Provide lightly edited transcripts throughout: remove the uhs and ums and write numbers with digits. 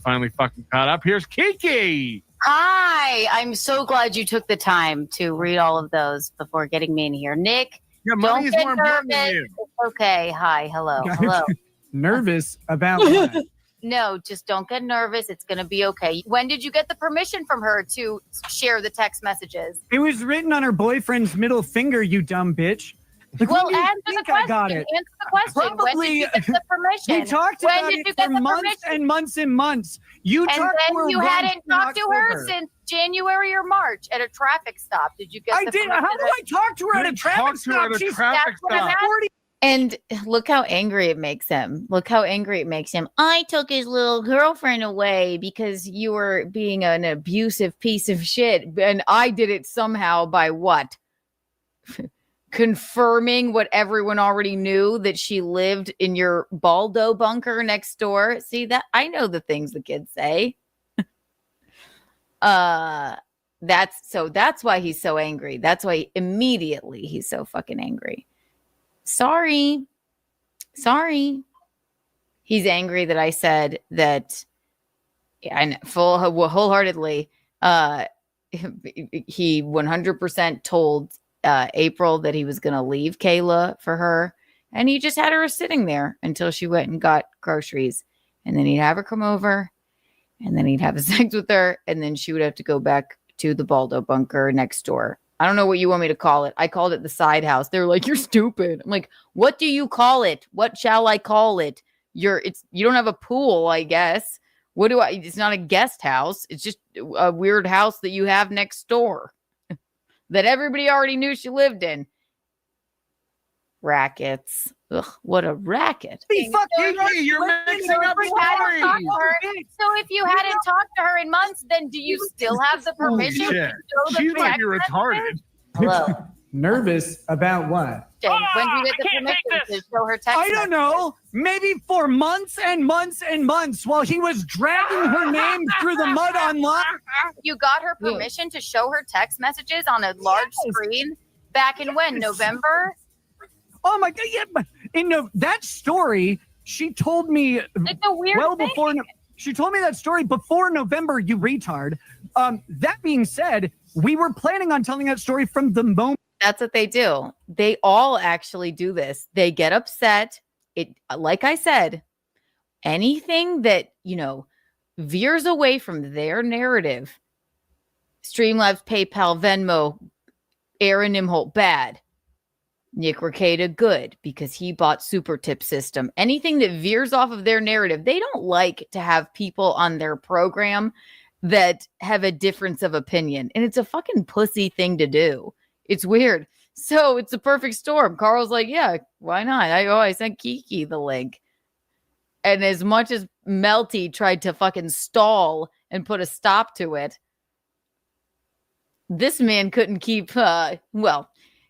finally fucking caught up. Here's Kiki. Hi. I'm so glad you took the time to read all of those before getting me in here. Nick, Money is more important nervous. than you. It's okay. Hi. Hello. Hello. Nervous about what? No, just don't get nervous. It's going to be okay. When did you get the permission from her to share the text messages? It was written on her boyfriend's middle finger, you dumb bitch. Like, well, answer the question. I got it. Answer the question. Probably, when did you get the permission? We talked about it for months and months and months. You talked to her you hadn't talked to her since January or March at a traffic stop. Did you get the permission? How do I talk to her at a traffic stop? And look how angry it makes him. I took his little girlfriend away because you were being an abusive piece of shit. And I did it somehow by what? Confirming what everyone already knew, that she lived in your Baldo bunker next door. See that? I know the things the kids say. That's why he's so angry. That's why immediately he's so fucking angry. Sorry. He's angry that I said that. Yeah, I know, wholeheartedly. He 100% told April that he was going to leave Kayla for her, and he just had her sitting there until she went and got groceries, and then he'd have her come over, and then he'd have sex with her, and then she would have to go back to the Baldo bunker next door. I don't know what you want me to call it. I called it the side house. They were like, "You're stupid." I'm like, "What do you call it? What shall I call it? You don't have a pool, I guess. What do I? It's not a guest house. It's just a weird house that you have next door that everybody already knew she lived in." Rackets. Ugh, what a racket. You're mixing up stories. So if you hadn't talked to her in months, then do you still have the permission? She might be retarded. Hello. Nervous about what? When do you get the permission to show her text? I don't know. Maybe for months and months and months while he was dragging her name through the mud online. You got her permission to show her text messages on a large screen back in when? November? Oh my God! Yeah, but that story she told me it's a weird thing. before. She told me that story before November. You retard. That being said, we were planning on telling that story from the moment. That's what they do. They all actually do this. They get upset. Like I said, anything that veers away from their narrative. Streamlabs, PayPal, Venmo, Aaron Nimholt, bad. Nick Rekieta, good, because he bought Super Tip System. Anything that veers off of their narrative, they don't like to have people on their program that have a difference of opinion. And it's a fucking pussy thing to do. It's weird. So it's a perfect storm. Carl's like, yeah, why not? I sent Kiki the link. And as much as Melty tried to fucking stall and put a stop to it, this man couldn't keep,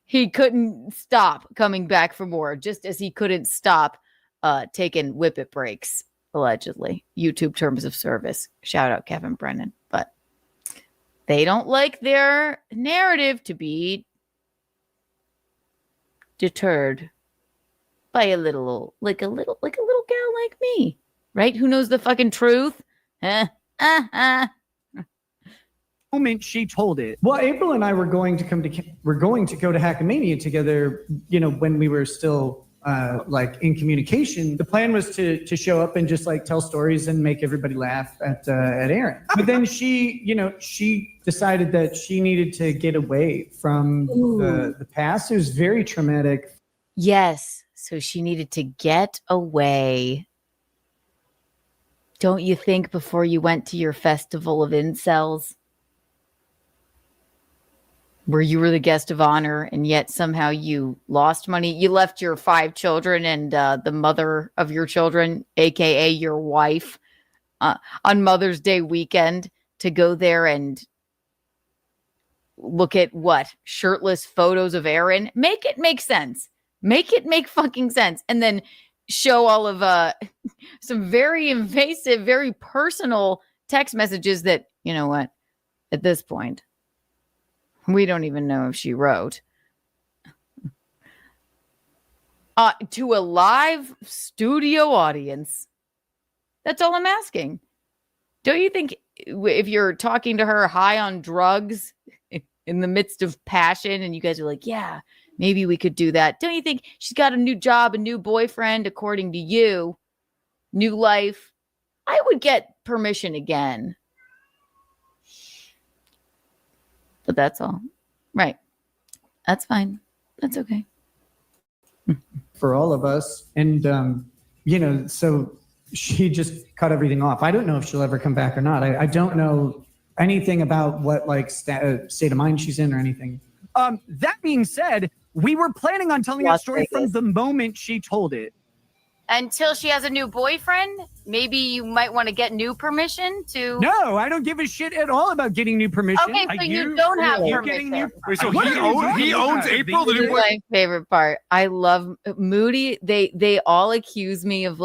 he couldn't stop coming back for more, just as he couldn't stop taking whippet breaks, allegedly. YouTube terms of service. Shout out Kevin Brennan. But they don't like their narrative to be deterred by a little gal like me, right? Who knows the fucking truth? Moment she told it. Well, April and I were going to go to Hackmania together. When we were still in communication. The plan was to show up and just tell stories and make everybody laugh at Aaron. But then she decided that she needed to get away from the past. It was very traumatic. Yes. So she needed to get away. Don't you think before you went to your festival of incels, where you were the guest of honor, and yet somehow you lost money? You left your 5 children and the mother of your children, aka your wife, on Mother's Day weekend to go there and look at shirtless photos of Aaron. Make it make sense. Make it make fucking sense. And then show all of some very invasive, very personal text messages that, at this point, we don't even know if she wrote. To a live studio audience. That's all I'm asking. Don't you think if you're talking to her high on drugs in the midst of passion and you guys are like, yeah, maybe we could do that. Don't you think she's got a new job, a new boyfriend, according to you, new life? I would get permission again. But that's all. Right. That's fine. That's okay. For all of us. And, so she just cut everything off. I don't know if she'll ever come back or not. I don't know anything about what state of mind she's in or anything. That being said, we were planning on telling that story from the moment she told it. Until she has a new boyfriend, maybe you might want to get new permission to. No, I don't give a shit at all about getting new permission. Okay, so you don't have permission. Wait, so he owns April? This is my favorite part. I love Moody. They all accuse me of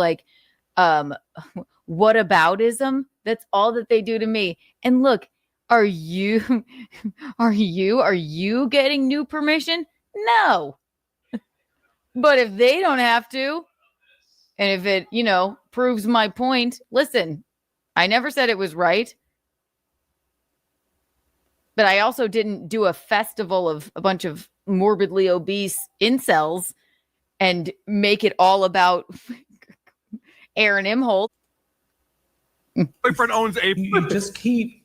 whataboutism. That's all that they do to me. And look, are you getting new permission? No. But if they don't have to, and if it, proves my point, listen, I never said it was right. But I also didn't do a festival of a bunch of morbidly obese incels and make it all about Aaron Imholt. Boyfriend owns April. You just keep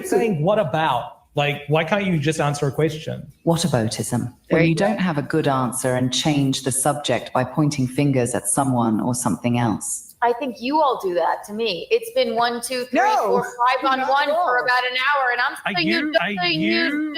saying, what about? Like, why can't you just answer a question? Whataboutism. When you don't have a good answer and change the subject by pointing fingers at someone or something else. I think you all do that to me. It's been 1, 2, 3, 4, 5 on one for about an hour, and I'm saying you.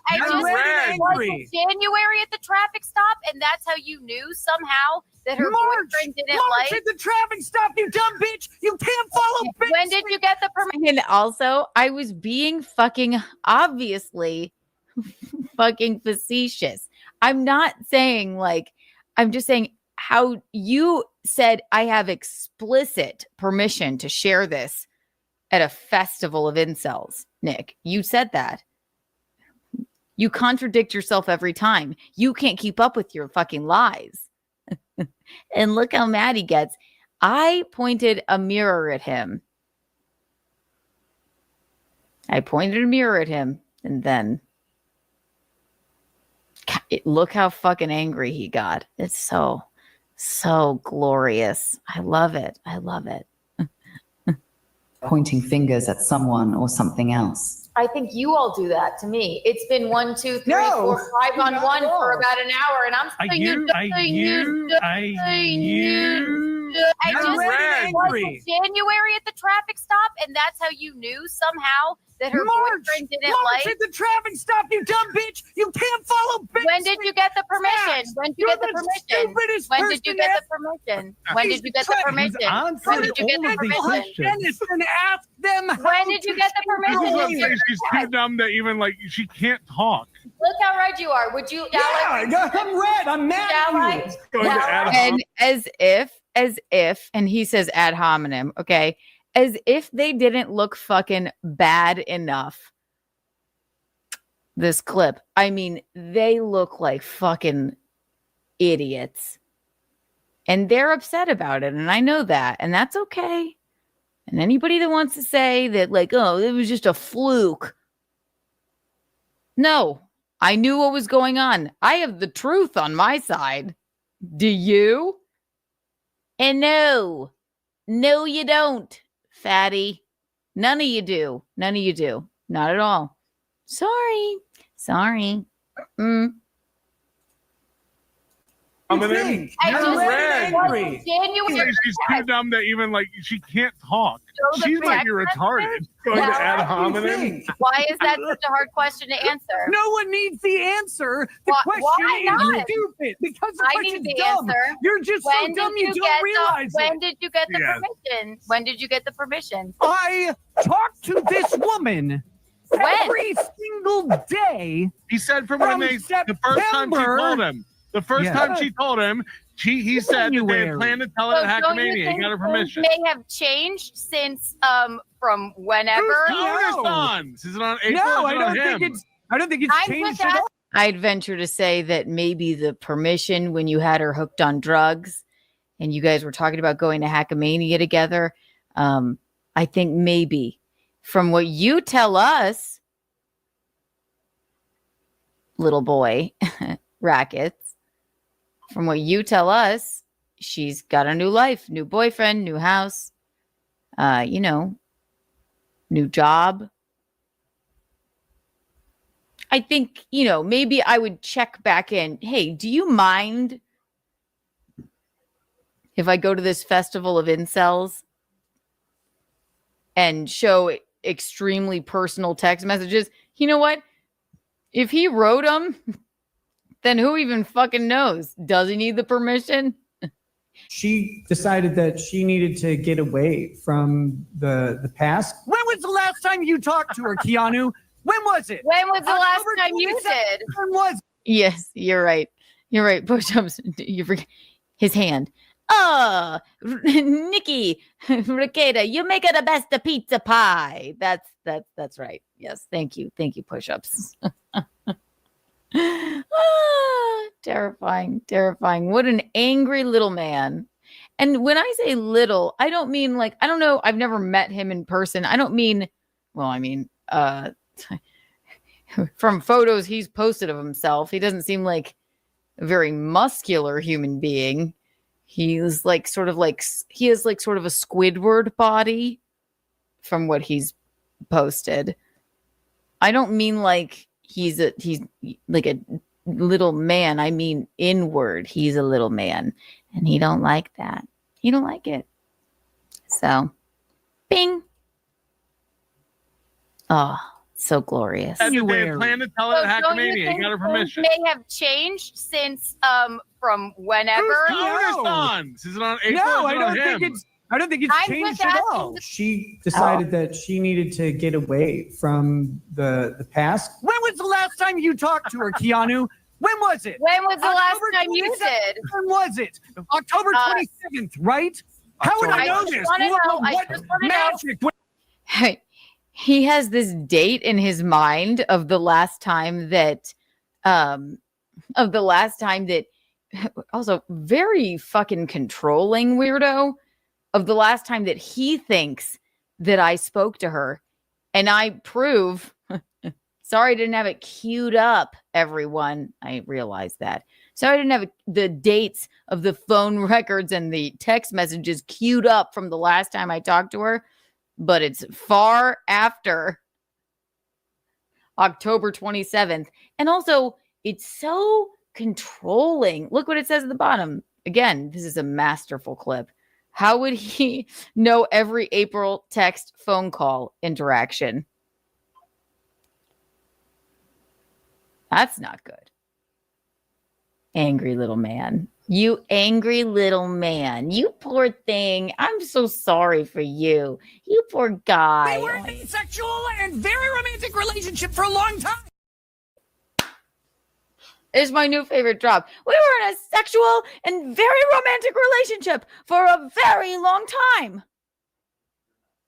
I just was January at the traffic stop, and that's how you knew somehow that her boyfriend didn't March at the traffic stop, you dumb bitch! You can't follow. When did you get the permission? And also, I was being fucking obviously fucking facetious. I'm not saying I'm just saying how you said I have explicit permission to share this at a festival of incels. Nick, you said that. You contradict yourself every time. You can't keep up with your fucking lies. And look how mad he gets. I pointed a mirror at him. And then look how fucking angry he got. It's so glorious. I love it. Pointing fingers at someone or something else. I think you all do that to me. It's been 1, 2, 3, 4, 5 on one for about an hour, and I'm saying I just was January at the traffic stop, and that's how you knew somehow that her boyfriend didn't March at the traffic stop, you dumb bitch! You can't follow bitch! When did you get the permission? When did you get the permission? When did you get the permission? When did you get the permission? When did you get the permission? Ask them. When did you get the permission? She's too dumb that even she can't talk. Look how red you are. Would you? I'm red. I'm mad at you. And as if, and he says ad hominem, okay, as if they didn't look fucking bad enough. This clip, I mean, they look like fucking idiots. And they're upset about it, and I know that, and that's okay. And anybody that wants to say that, oh, it was just a fluke. No, I knew what was going on. I have the truth on my side. Do you? And no, you don't, fatty. None of you do. Not at all. Sorry. I'm angry. She's too dumb that even she can't talk. She might be retarded. Going to ad hominem. Why is that such a hard question to answer? No one needs the answer. The question is stupid because the question's dumb. You're just so dumb you don't realize it. When did you get the permission? When did you get the permission? I talked to this woman every single day. He said from when the first time she told him. The first time she told him, he said that they had planned to tell it at Hackmania. He got her permission. May have changed since from whenever. Is it on April? No, I don't think it's changed at all. I'd venture to say that maybe the permission when you had her hooked on drugs and you guys were talking about going to Hackmania together, I think maybe from what you tell us, little boy, Rackets, from what you tell us, she's got a new life, new boyfriend, new house, new job. I think, maybe I would check back in. Hey, do you mind if I go to this festival of incels and show extremely personal text messages? You know what? If he wrote them, then who even fucking knows? Does he need the permission? She decided that she needed to get away from the past. When was the last time you talked to her, Keanu? When was it? When was the last time you did? When was it? Yes, you're right. You're right. Push-ups. You forget his hand. Nikki, Rekieta, you make it the best pizza pie. That's right. Yes, thank you. Thank you, push-ups. Terrifying. What an angry little man. And when I say little, I don't mean I don't know. I've never met him in person. I don't mean, from photos he's posted of himself, he doesn't seem like a very muscular human being. He is he has sort of a Squidward body from what he's posted. I don't mean he's like a little man. I mean inward. He's a little man and he don't like that. He don't like it. So, bing. Oh, so glorious. They plan to tell it at Hackmania. You got her permission. May have changed since from whenever. Is it on April? No, I don't think it's changed at all. She decided that she needed to get away from the past. When was the last time you talked to her, Keanu? When was it? When was the last time you did? When was it? October 27th, right? How would I know this? Hey, he has this date in his mind of the last time that also very fucking controlling weirdo, of the last time that he thinks that I spoke to her, and I prove sorry I didn't have it queued up, everyone. I realized that. Sorry I didn't have the dates of the phone records and the text messages queued up from the last time I talked to her, but it's far after October 27th. And also, it's so controlling. Look what it says at the bottom. Again, this is a masterful clip. How would he know every April text phone call interaction? That's not good. Angry little man. You angry little man. You poor thing. I'm so sorry for you. You poor guy. They were in a sexual and very romantic relationship for a long time. Is my new favorite drop. We were in a sexual and very romantic relationship for a very long time.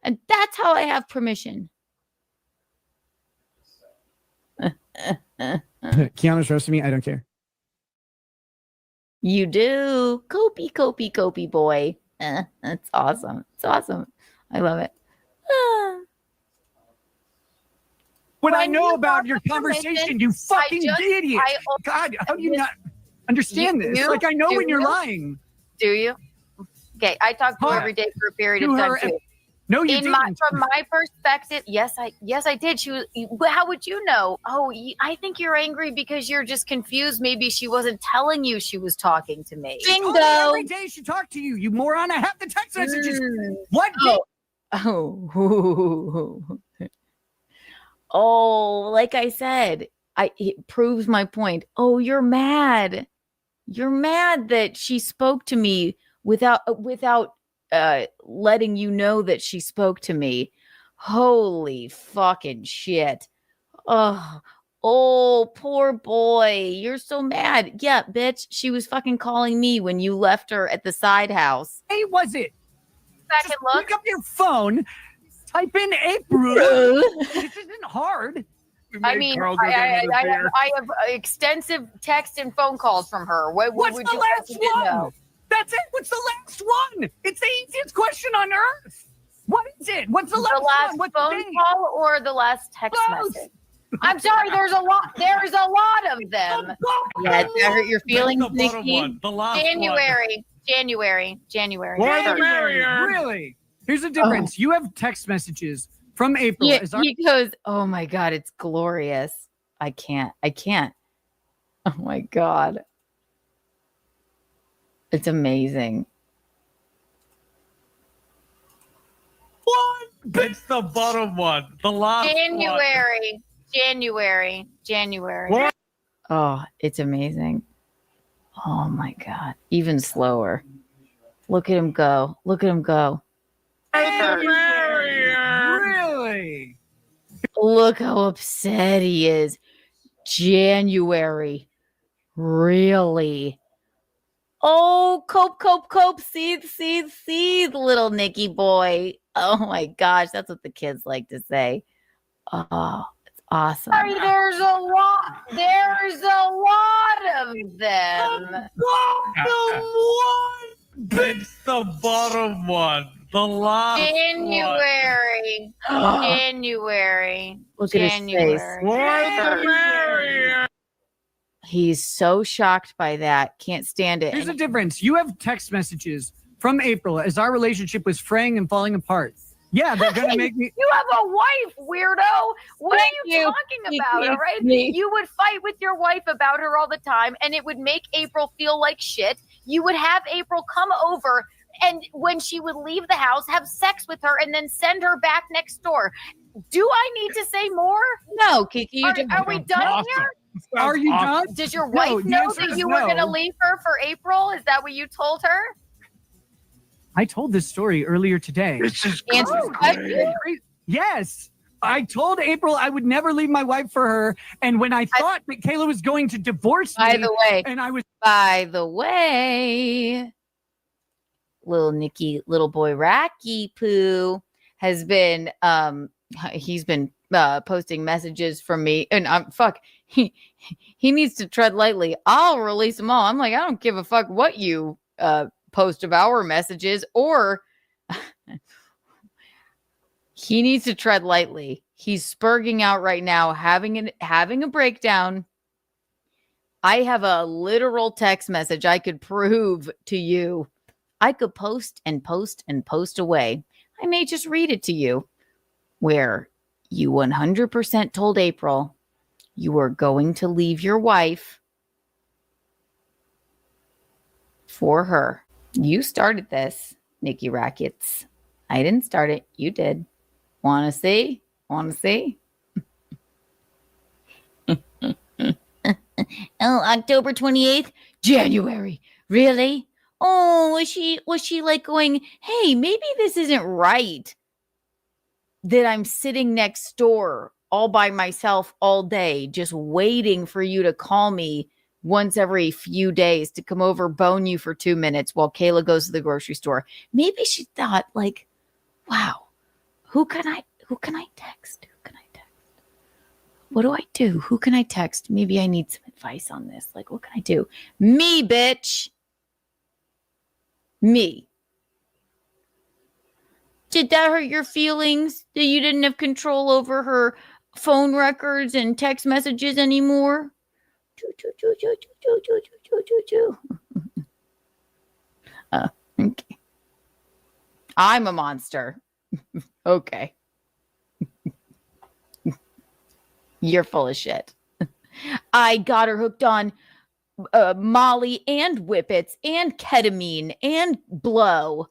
And that's how I have permission. Keanu's roasting me. I don't care. You do. Copy, boy. That's awesome. It's awesome. I love it. When I know about your conversation, you fucking idiot. God, how do you not understand this? I know when you're lying. Do you? Okay, I talked to her every day for a period of time too. No, you didn't. From my perspective, yes, I did. She was. How would you know? Oh, I think you're angry because you're just confused. Maybe she wasn't telling you she was talking to me. Bingo! Every day she talked to you, you moron. I have the text messages. What? Oh, like I said, it proves my point. Oh, you're mad. You're mad that she spoke to me without letting you know that she spoke to me. Holy fucking shit. Oh, poor boy. You're so mad. Yeah, bitch. She was fucking calling me when you left her at the side house. Hey, was it? Just look. Pick up your phone. Type in April. This isn't hard. I mean, I have extensive text and phone calls from her. What's the last one? That's it. What's the last one? It's the easiest question on earth. What is it? What's the The last last one? What's the phone date? call or the last text Both. message? I'm sorry, there's a lot of them. Yeah, did that hurt your feelings, the bottom Nikki? one. The last January. More the merrier. Really? Here's the difference. You have text messages from April. Yeah, he goes, oh my God, it's glorious. I can't. Oh my God. It's amazing. What? It's the bottom one. The last January. What? Oh, it's amazing. Oh my God. Even slower. Look at him go. More the merrier. Really? Look how upset he is. January. Really? Oh, cope. Seethe, little Nicky boy. Oh my gosh, that's what the kids like to say. Oh, it's awesome. Sorry, there's a lot of them. It's the bottom one. The last January. one. Look at his face. More the merrier. He's so shocked by that. Can't stand it. Here's the difference. You have text messages from April as our relationship was fraying and falling apart. Yeah, they're going to make me. You have a wife, weirdo. What are you talking about? All right. You would fight with your wife about her all the time, and it would make April feel like shit. You would have April come over, and when she would leave the house, have sex with her, and then send her back next door. Do I need to say more? No, Kiki. Are we done Awesome. here? Are you done? Does your wife know that you were going to leave her for April? Is that what you told her? I told this story earlier today. This is great. Yes. I told April I would never leave my wife for her. And when I thought that Kayla was going to divorce me. By the way, little Nicky, little boy Racky Poo has been, he's been posting messages from me, and he needs to tread lightly. I'll release them all. I'm like, I don't give a fuck what you post of our messages, or he needs to tread lightly. He's spurging out right now, having a breakdown. I have a literal text message I could prove to you. I could post away. I may just read it to you, where you 100% told April you were going to leave your wife for her. You started this, Nikki Rackets. I didn't start it. You did. Want to see? Oh, October 28th? January. Really? Oh, was she like going, hey, maybe this isn't right that I'm sitting next door all by myself all day, just waiting for you to call me once every few days to come over, bone you for 2 minutes while Kayla goes to the grocery store. Maybe she thought, like, wow, who can I text? What do I do? Who can I text? Maybe I need some advice on this. Like, what can I do? Me, bitch. Me. Did that hurt your feelings that you didn't have control over her phone records and text messages anymore? Okay. I'm a monster. Okay. You're full of shit. I got her hooked on Molly and Whippets and ketamine and blow.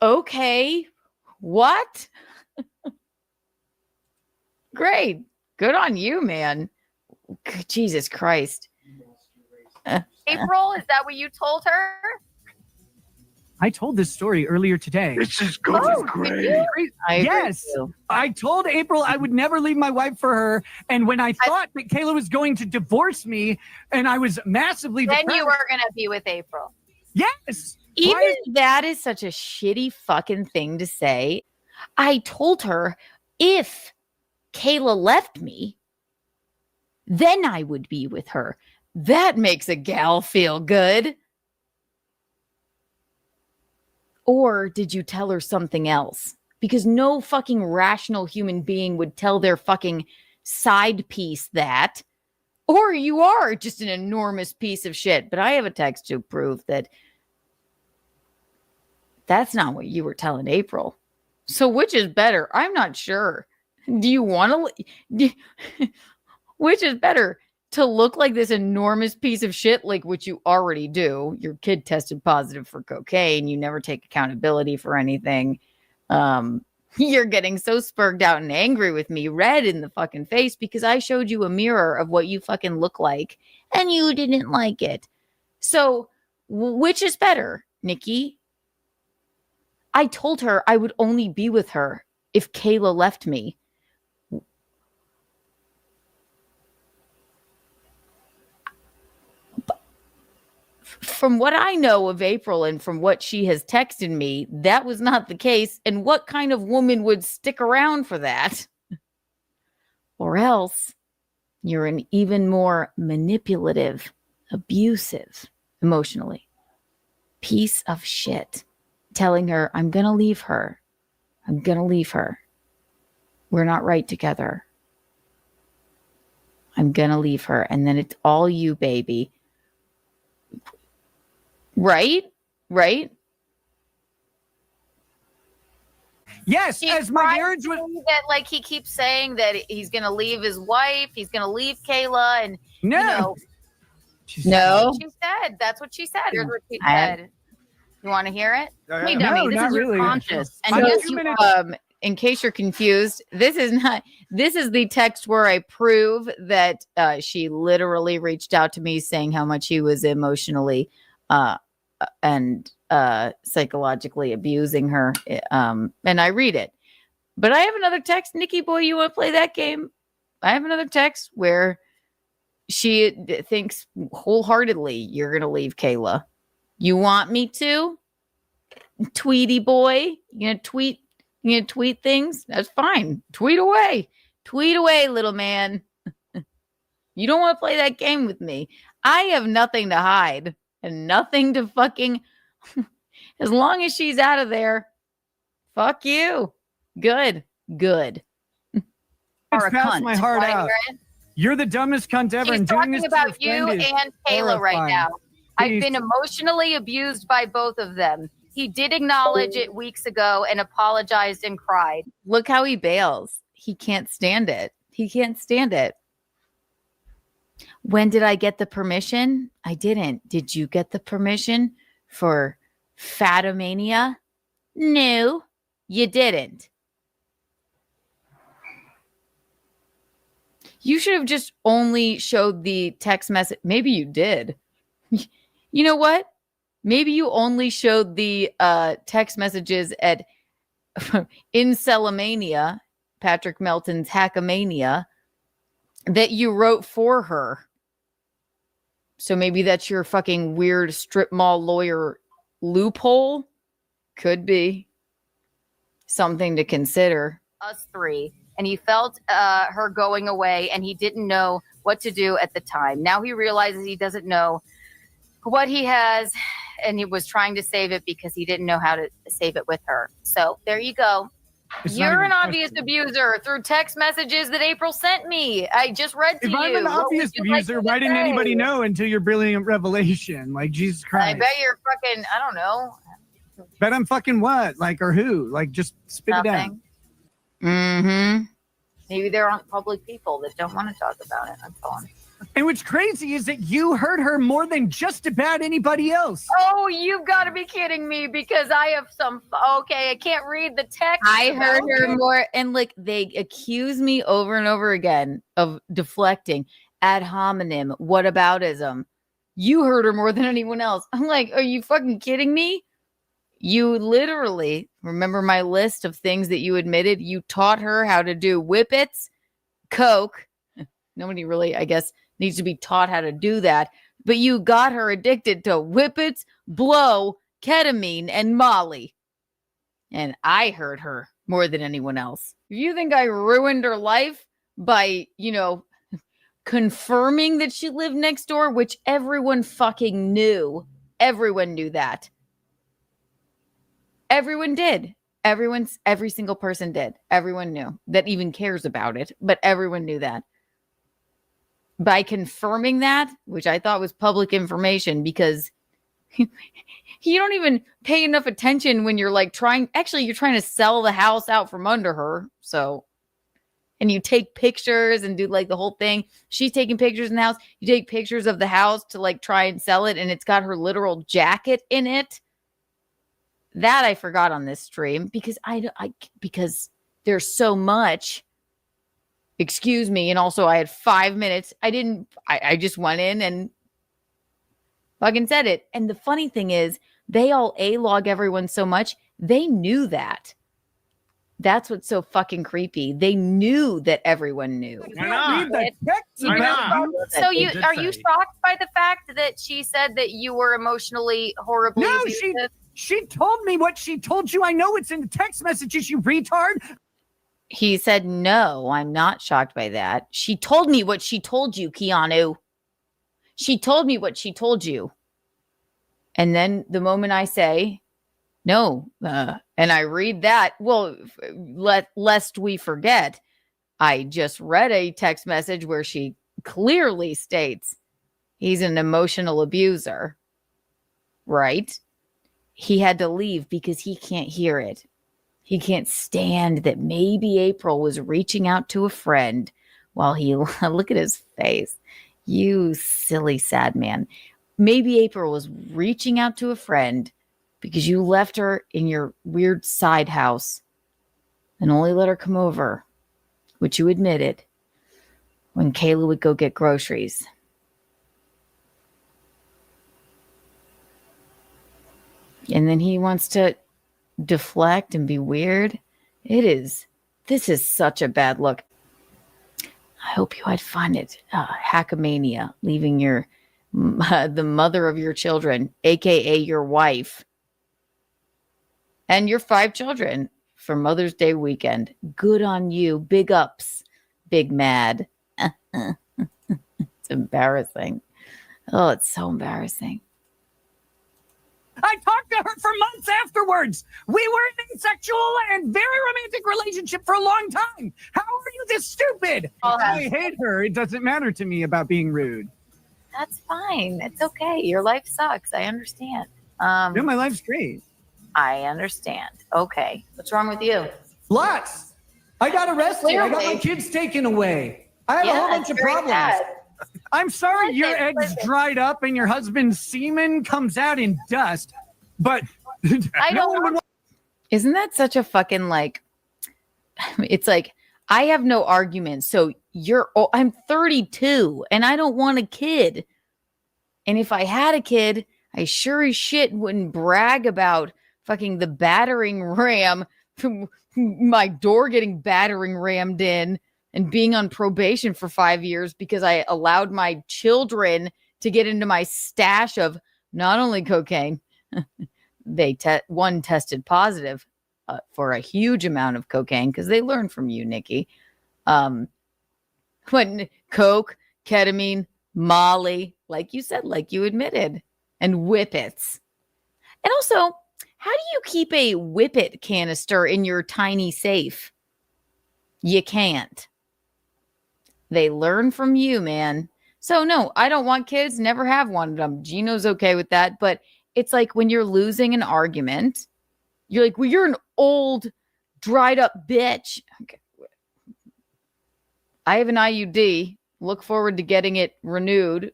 Okay. What? Great. Good on you, man. Jesus Christ. April, is that what you told her? I told this story earlier today. This is going great. Yes. I told April I would never leave my wife for her. And when I thought that Kayla was going to divorce me and I was massively then depressed, you were going to be with April. Yes. Even that is such a shitty fucking thing to say. I told her if Kayla left me, then I would be with her. That makes a gal feel good. Or did you tell her something else? Because no fucking rational human being would tell their fucking side piece that. Or you are just an enormous piece of shit. But I have a text to prove that that's not what you were telling April. So which is better? I'm not sure. Do you want to... Which is better? To look like this enormous piece of shit, like which you already do. Your kid tested positive for cocaine. You never take accountability for anything. You're getting so spurred out and angry with me, red in the fucking face, because I showed you a mirror of what you fucking look like and you didn't like it. So which is better, Nikki? I told her I would only be with her if Kayla left me. From what I know of April and from what she has texted me, that was not the case. And what kind of woman would stick around for that? Or else you're an even more manipulative, abusive, emotionally piece of shit. Telling her, I'm going to leave her. I'm going to leave her. We're not right together. I'm going to leave her. And then it's all you, baby. Right? Right? Yes, She's as my marriage was... that, like, he keeps saying that he's going to leave his wife. He's going to leave Kayla. And, No. You know, No. she said. That's what she said. Here's what she said. You want to hear it? Hey, No, dummy, this not is your really. conscious. And I'm yes, 2 you, minutes- in case you're confused, this is the text where I prove that she literally reached out to me saying how much he was emotionally and psychologically abusing her. And I read it. But I have another text. Nikki boy, you want to play that game? I have another text where she thinks wholeheartedly you're going to leave Kayla. You want me to? Tweety boy, you gonna tweet things? That's fine. Tweet away, little man. You don't want to play that game with me. I have nothing to hide and nothing to fucking. As long as she's out of there, fuck you. Good. It's past my heart out. You're the dumbest cunt ever. He's and doing talking this to about your you friend is and Kayla right horrifying. now. I've Please. been emotionally abused by both of them. He did acknowledge it weeks ago and apologized and cried. Look how he bails. He can't stand it. When did I get the permission? I didn't. Did you get the permission for Fatomania? No, you didn't. You should have just only showed the text message. Maybe you did. You know what? Maybe you only showed the text messages at Incelamania, Patrick Melton's Hackamania, that you wrote for her. So maybe that's your fucking weird strip mall lawyer loophole. Could be. Something to consider. Us three. And he felt her going away and he didn't know what to do at the time. Now he realizes he doesn't know what he has, and he was trying to save it because he didn't know how to save it with her. So there you go. You're an obvious abuser through text messages that April sent me. I just read to you. If I'm an obvious abuser, why didn't anybody know until your brilliant revelation? Like, Jesus Christ. I bet you're fucking, I don't know. Bet I'm fucking what? Like, or who? Like, just spit it out. Mm-hmm. Maybe there aren't public people that don't want to talk about it. I'm fine. And what's crazy is that you hurt her more than just about anybody else. Oh, you've got to be kidding me because I have some. Okay, I can't read the text. I heard her more. And like they accuse me over and over again of deflecting ad hominem. Whataboutism. You heard her more than anyone else. I'm like, are you fucking kidding me? You literally remember my list of things that you admitted. You taught her how to do whippets, coke. Nobody really, I guess, needs to be taught how to do that. But you got her addicted to whippets, blow, ketamine, and Molly. And I hurt her more than anyone else. If you think I ruined her life by, confirming that she lived next door, which everyone fucking knew. Everyone knew that. Everyone did. Every single person did. Everyone knew that even cares about it, but everyone knew that. By confirming that, which I thought was public information, because you don't even pay enough attention when you're like you're trying to sell the house out from under her. So, and you take pictures and do like the whole thing. She's taking pictures in the house. You take pictures of the house to like try and sell it, and it's got her literal jacket in it. That I forgot on this stream because because there's so much. Excuse me, and also I had 5 minutes. I just went in and fucking said it. And the funny thing is, they all A-log everyone so much, they knew that. That's what's so fucking creepy. They knew that everyone knew. Why not? So are you shocked by the fact that she said that you were emotionally horribly abusive? She told me what she told you. I know it's in the text messages, you retard. He said, no, I'm not shocked by that. She told me what she told you, Keanu. She told me what she told you. And then the moment I say, no, and I read that, well, lest we forget, I just read a text message where she clearly states he's an emotional abuser, right? He had to leave because he can't hear it. He can't stand that maybe April was reaching out to a friend while he, look at his face. You silly, sad man. Maybe April was reaching out to a friend because you left her in your weird side house and only let her come over, which you admitted, when Kayla would go get groceries. And then he wants to deflect and be weird. This is such a bad look. I hope you had fun at Hackamania, leaving the mother of your children, aka your wife, and your 5 children for Mother's Day weekend. Good on you. Big ups, Big Mad. It's embarrassing. Oh, it's so embarrassing. I talked to her for months afterwards. We were in a sexual and very romantic relationship for a long time. How are you this stupid? I hate her. It doesn't matter to me about being rude. That's fine. It's okay. Your life sucks. I understand. No, my life's great. I understand. Okay. What's wrong with you? Lots. I got arrested. Clearly. I got my kids taken away. I have a whole bunch of problems. Sad. I'm sorry your eggs dried up and your husband's semen comes out in dust, but I don't. Isn't that such a fucking like? It's like I have no argument. So I'm 32 and I don't want a kid. And if I had a kid, I sure as shit wouldn't brag about fucking the battering ram, my door getting battering rammed in, and being on probation for 5 years because I allowed my children to get into my stash of not only cocaine, one tested positive for a huge amount of cocaine because they learned from you, Nikki. But coke, ketamine, Molly, like you said, like you admitted, and whippets. And also, how do you keep a whippet canister in your tiny safe? You can't. They learn from you, man. So no, I don't want kids. Never have wanted them. Gino's okay with that. But it's like when you're losing an argument, you're like, well, you're an old, dried up bitch. Okay. I have an IUD. Look forward to getting it renewed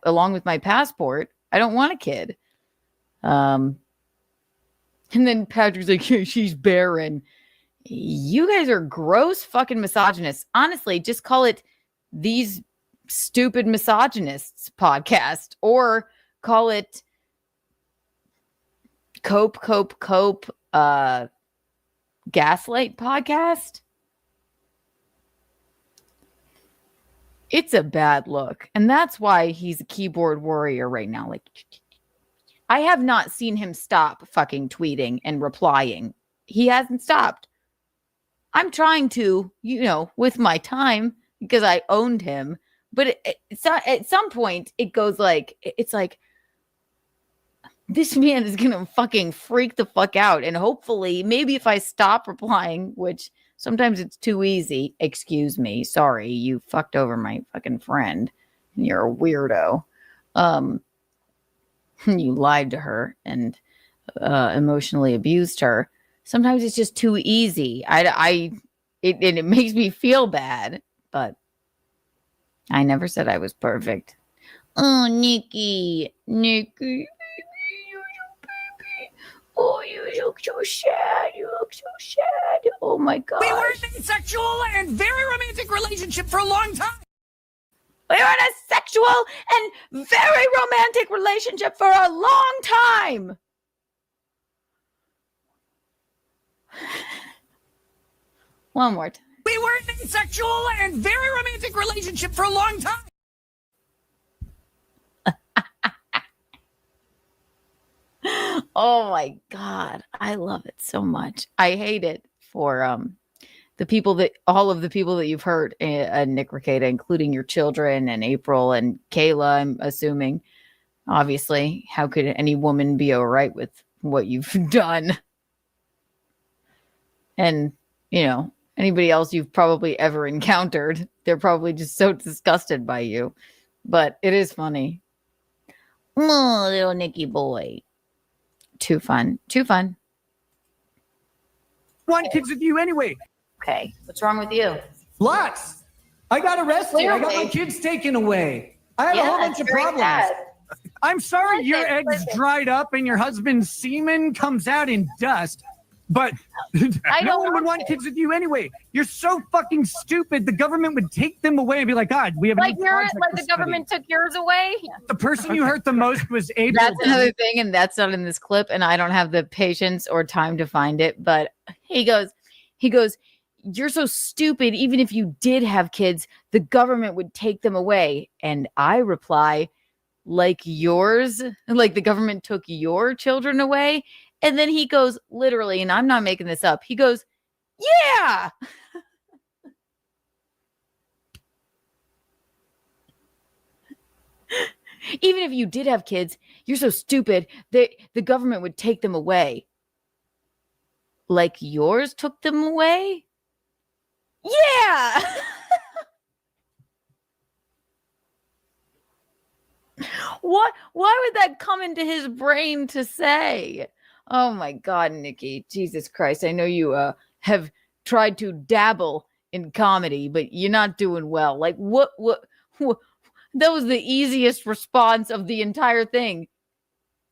along with my passport. I don't want a kid. And then Patrick's like, she's barren. You guys are gross fucking misogynists. Honestly, just call it These Stupid Misogynists podcast, or call it Cope Gaslight podcast. It's a bad look. And that's why he's a keyboard warrior right now. Like, I have not seen him stop fucking tweeting and replying. He hasn't stopped. I'm trying to, with my time, because I owned him. But it's not, at some point, it goes like, it's like, this man is gonna fucking freak the fuck out. And hopefully, maybe if I stop replying, which sometimes it's too easy. Excuse me, sorry, you fucked over my fucking friend. You're a weirdo. You lied to her and emotionally abused her. Sometimes it's just too easy. It makes me feel bad, but I never said I was perfect. Oh, Nikki, baby. Oh, you look so sad. You look so sad. Oh my God. We were in a sexual and very romantic relationship for a long time. We were in a sexual and very romantic relationship for a long time. One more time. We were in a sexual and very romantic relationship for a long time. Oh my God. I love it so much. I hate it for all of the people that you've hurt, Nick Rekieta, including your children and April and Kayla, I'm assuming. Obviously, how could any woman be all right with what you've done? And, anybody else you've probably ever encountered, they're probably just so disgusted by you. But it is funny. Oh, little Nicky boy. Too fun. Too fun. Want kids with you anyway. Okay. What's wrong with you? Lots. I got arrested. Clearly. I got my kids taken away. I had a whole bunch of very problems. sad. I'm sorry your Listen, eggs listen. dried up and your husband's semen comes out in dust. But I no don't one would want kids with you anyway. You're so fucking stupid. The government would take them away and be like, God, we have a Like new yours, project like to the study." government took yours away. The person you hurt the most was April. That's another thing, and that's not in this clip, and I don't have the patience or time to find it. But he goes, "You're so stupid. Even if you did have kids, the government would take them away." And I reply, "Like yours? Like the government took your children away?" And then he goes, literally, and I'm not making this up. He goes, "Yeah." Even if you did have kids, you're so stupid that the government would take them away. Like yours took them away? Yeah. What? Why would that come into his brain to say? Oh my God, Nikki. Jesus Christ. I know you have tried to dabble in comedy, but you're not doing well. Like what that was the easiest response of the entire thing.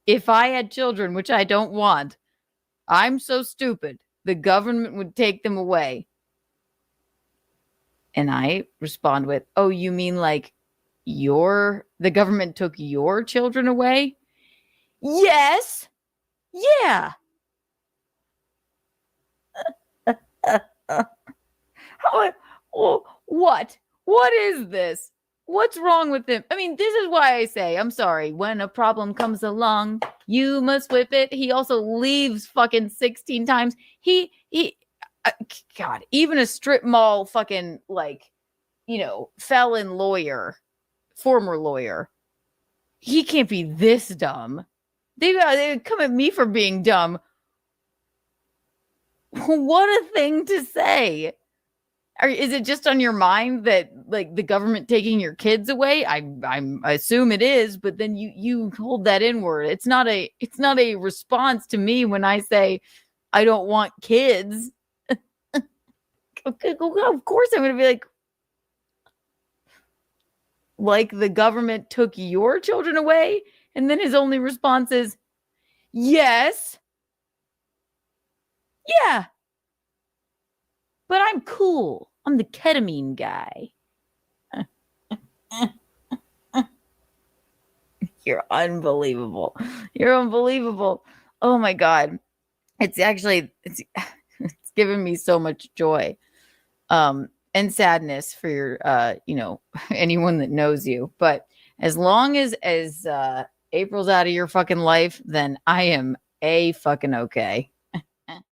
If I had children, which I don't want, I'm so stupid, the government would take them away. And I respond with, "Oh, you mean like the government took your children away?" Yes. Yeah. What? What is this? What's wrong with him? I mean, this is why I say, I'm sorry, when a problem comes along, you must whip it. He also leaves fucking 16 times. God, even a strip mall fucking felon lawyer, former lawyer, he can't be this dumb. They come at me for being dumb. What a thing to say. Is it just on your mind that like the government taking your kids away? I assume it is, but then you hold that inward. It's not a response to me when I say I don't want kids. Of course I'm going to be like the government took your children away, and then his only response is yes. Yeah. But I'm cool. I'm the ketamine guy. You're unbelievable. You're unbelievable. Oh my God. It's given me so much joy. And sadness for your anyone that knows you. But as long as April's out of your fucking life, then I am fucking okay.